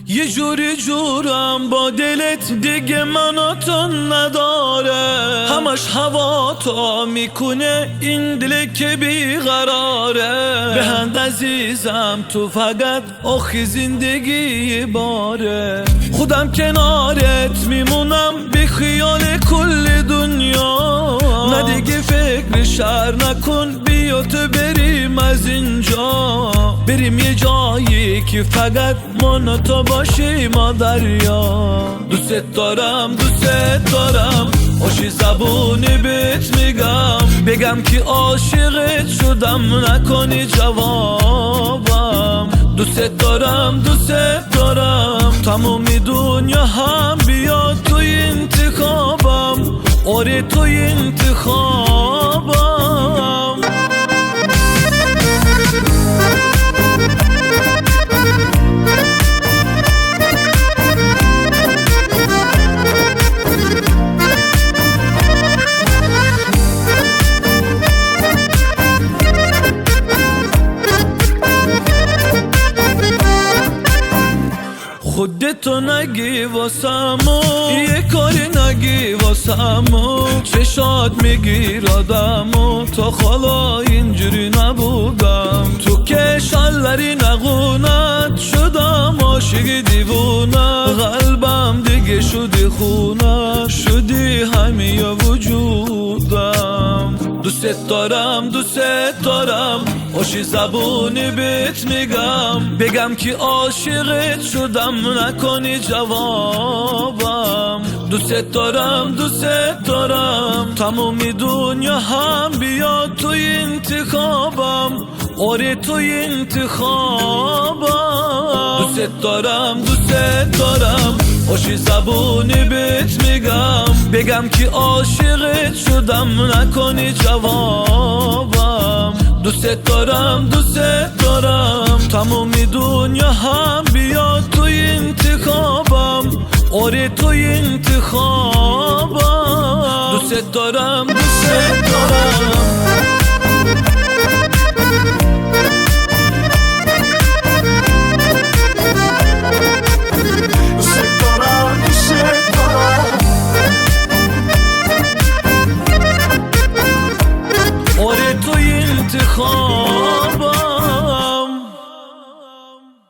یه جوری جورم با دلت دیگه مناتون نداره، همش هوا تا میکنه این دل که بیقراره. به هند عزیزم تو فقط آخی زندگی باره، خودم کنارت میمونم بی خیال کل دنیا. نه دیگه فکر شر نکن، بیا تو بریم از اینجا، بریم یه جایی که فقط من و تو باشیم دریا. دوست دارم دوست دارم، آشی زبونی بهت میگم، بگم که عاشقت شدم نکنی جوابم. دوست دارم دوست دارم، تمومی دنیا هم بیاد توی انتخابم، آره توی انتخابم. خودتو نگی واسمو، یه کاری نگی واسمو، چشات میگیر آدمو، تا حالا اینجوری نبودم. تو که شلری نگونت شدم عاشق دیوونه، قلبم دیگه شدی خونه، شدی همه وجودم. دوست دارم دوست دارم، آشی زبونی بهت میگم، بگم که عاشقت شدم نکنی جوابم. دوست دارم دوست دارم، تمومی دنیا هم بیاد توی انتخابم، آره توی انتخابم. دوست دارم دوست دارم، آشی زبونی بهت میگم، بگم که عاشقت شدم نکنی جوابم. دوست دارم دوست دارم، تمومی دنیا هم بیاد توی انتخابم، آره توی انتخابم. دوست دارم